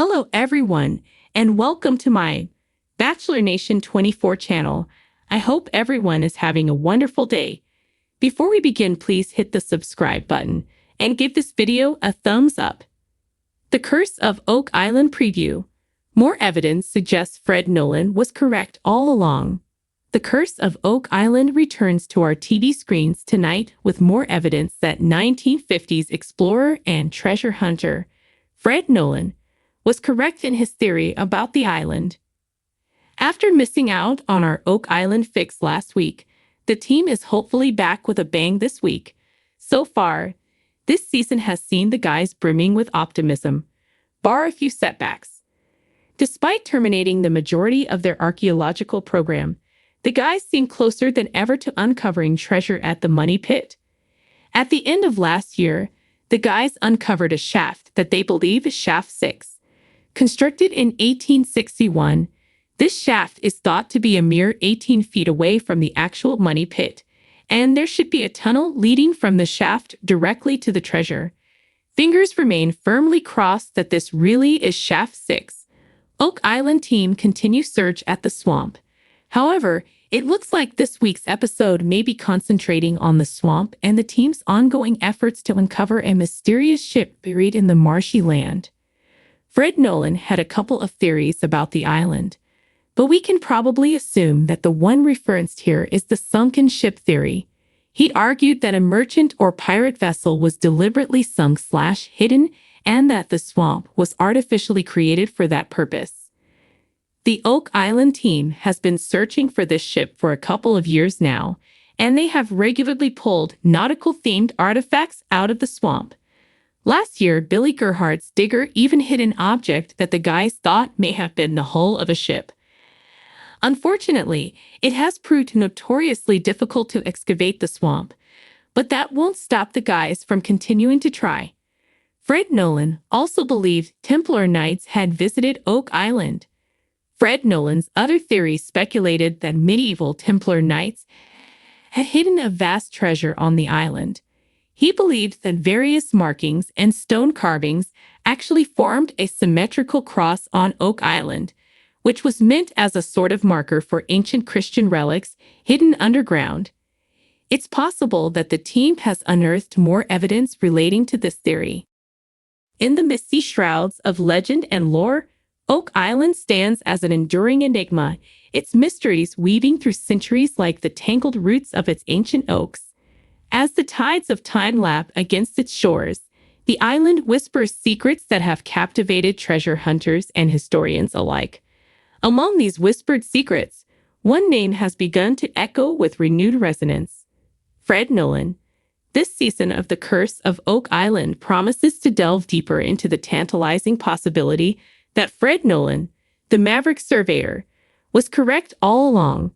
Hello, everyone, and welcome to my Bachelor Nation 24 channel. I hope everyone is having a wonderful day. Before we begin, please hit the subscribe button and give this video a thumbs up. The Curse of Oak Island preview. More evidence suggests Fred Nolan was correct all along. The Curse of Oak Island returns to our TV screens tonight with more evidence that 1950s explorer and treasure hunter Fred Nolan was correct in his theory about the island. After missing out on our Oak Island fix last week, the team is hopefully back with a bang this week. So far, this season has seen the guys brimming with optimism, bar a few setbacks. Despite terminating the majority of their archaeological program, the guys seem closer than ever to uncovering treasure at the Money Pit. At the end of last year, the guys uncovered a shaft that they believe is Shaft 6. Constructed in 1861, this shaft is thought to be a mere 18 feet away from the actual Money Pit, and there should be a tunnel leading from the shaft directly to the treasure. Fingers remain firmly crossed that this really is Shaft 6. Oak Island team continues search at the swamp. However, it looks like this week's episode may be concentrating on the swamp and the team's ongoing efforts to uncover a mysterious ship buried in the marshy land. Fred Nolan had a couple of theories about the island, but we can probably assume that the one referenced here is the sunken ship theory. He argued that a merchant or pirate vessel was deliberately sunk/hidden and that the swamp was artificially created for that purpose. The Oak Island team has been searching for this ship for a couple of years now, and they have regularly pulled nautical-themed artifacts out of the swamp. Last year, Billy Gerhardt's digger even hid an object that the guys thought may have been the hull of a ship. Unfortunately, it has proved notoriously difficult to excavate the swamp, but that won't stop the guys from continuing to try. Fred Nolan also believed Templar Knights had visited Oak Island. Fred Nolan's other theories speculated that medieval Templar Knights had hidden a vast treasure on the island. He believed that various markings and stone carvings actually formed a symmetrical cross on Oak Island, which was meant as a sort of marker for ancient Christian relics hidden underground. It's possible that the team has unearthed more evidence relating to this theory. In the misty shrouds of legend and lore, Oak Island stands as an enduring enigma, its mysteries weaving through centuries like the tangled roots of its ancient oaks. As the tides of time lap against its shores, the island whispers secrets that have captivated treasure hunters and historians alike. Among these whispered secrets, one name has begun to echo with renewed resonance: Fred Nolan. This season of The Curse of Oak Island promises to delve deeper into the tantalizing possibility that Fred Nolan, the Maverick surveyor, was correct all along.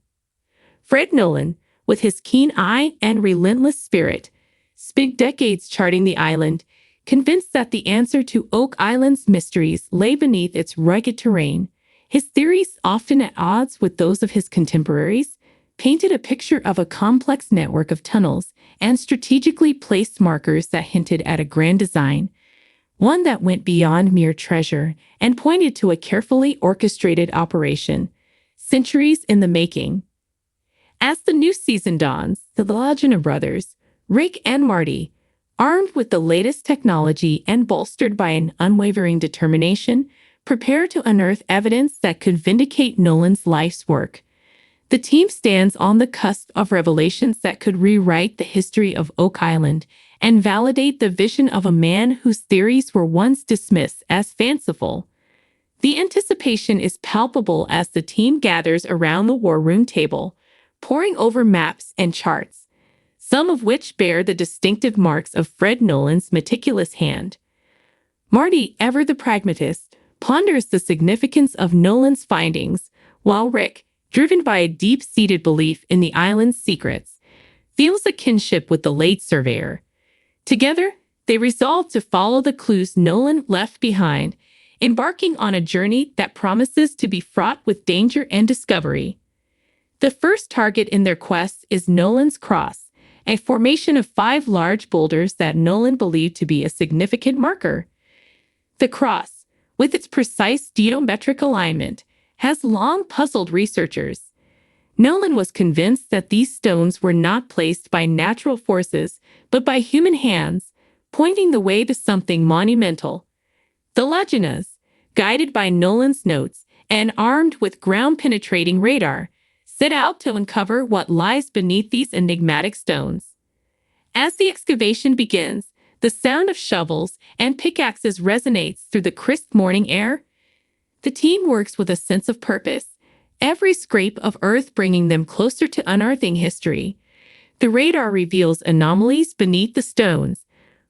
Fred Nolan, with his keen eye and relentless spirit, spent decades charting the island, convinced that the answer to Oak Island's mysteries lay beneath its rugged terrain. His theories, often at odds with those of his contemporaries, painted a picture of a complex network of tunnels and strategically placed markers that hinted at a grand design, one that went beyond mere treasure and pointed to a carefully orchestrated operation, centuries in the making. As the new season dawns, the Lagina brothers, Rick and Marty, armed with the latest technology and bolstered by an unwavering determination, prepare to unearth evidence that could vindicate Nolan's life's work. The team stands on the cusp of revelations that could rewrite the history of Oak Island and validate the vision of a man whose theories were once dismissed as fanciful. The anticipation is palpable as the team gathers around the war room table, poring over maps and charts, some of which bear the distinctive marks of Fred Nolan's meticulous hand. Marty, ever the pragmatist, ponders the significance of Nolan's findings, while Rick, driven by a deep-seated belief in the island's secrets, feels a kinship with the late surveyor. Together, they resolve to follow the clues Nolan left behind, embarking on a journey that promises to be fraught with danger and discovery. The first target in their quest is Nolan's Cross, a formation of 5 large boulders that Nolan believed to be a significant marker. The cross, with its precise geometric alignment, has long puzzled researchers. Nolan was convinced that these stones were not placed by natural forces, but by human hands, pointing the way to something monumental. The Laginas, guided by Nolan's notes and armed with ground-penetrating radar, set out to uncover what lies beneath these enigmatic stones. As the excavation begins, the sound of shovels and pickaxes resonates through the crisp morning air. The team works with a sense of purpose, every scrape of earth bringing them closer to unearthing history. The radar reveals anomalies beneath the stones,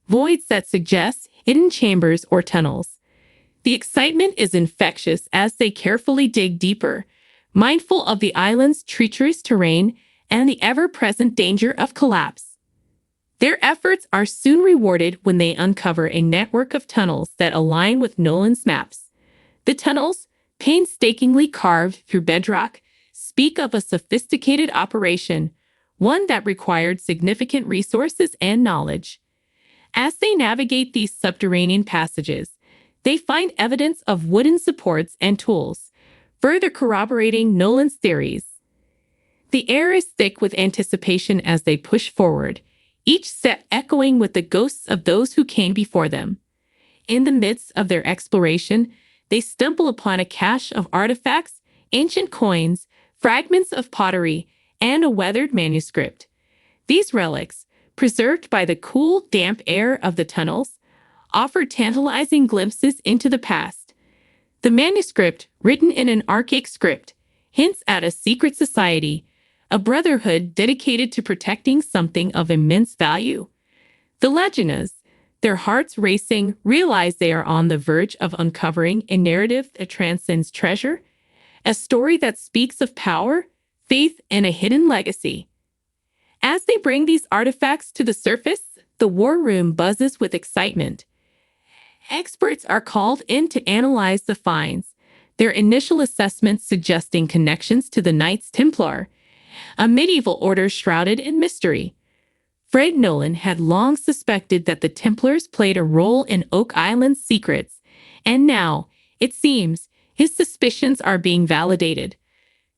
voids that suggest hidden chambers or tunnels. The excitement is infectious as they carefully dig deeper, mindful of the island's treacherous terrain and the ever-present danger of collapse. Their efforts are soon rewarded when they uncover a network of tunnels that align with Nolan's maps. The tunnels, painstakingly carved through bedrock, speak of a sophisticated operation, one that required significant resources and knowledge. As they navigate these subterranean passages, they find evidence of wooden supports and tools, further corroborating Nolan's theories. The air is thick with anticipation as they push forward, each step echoing with the ghosts of those who came before them. In the midst of their exploration, they stumble upon a cache of artifacts, ancient coins, fragments of pottery, and a weathered manuscript. These relics, preserved by the cool, damp air of the tunnels, offer tantalizing glimpses into the past. The manuscript, written in an archaic script, hints at a secret society, a brotherhood dedicated to protecting something of immense value. The Laginas, their hearts racing, realize they are on the verge of uncovering a narrative that transcends treasure, a story that speaks of power, faith, and a hidden legacy. As they bring these artifacts to the surface, the war room buzzes with excitement. Experts are called in to analyze the finds, their initial assessments suggesting connections to the Knights Templar, a medieval order shrouded in mystery. Fred Nolan had long suspected that the Templars played a role in Oak Island's secrets, and now, it seems, his suspicions are being validated.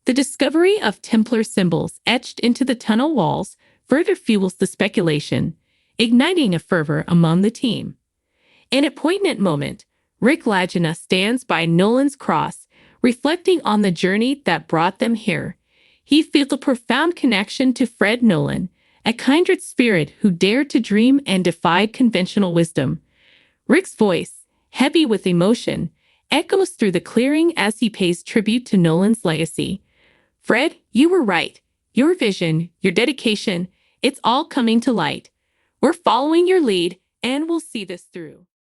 The discovery of Templar symbols etched into the tunnel walls further fuels the speculation, igniting a fervor among the team. In a poignant moment, Rick Lagina stands by Nolan's cross, reflecting on the journey that brought them here. He feels a profound connection to Fred Nolan, a kindred spirit who dared to dream and defied conventional wisdom. Rick's voice, heavy with emotion, echoes through the clearing as he pays tribute to Nolan's legacy. Fred, you were right. Your vision, your dedication, it's all coming to light. We're following your lead, and we'll see this through.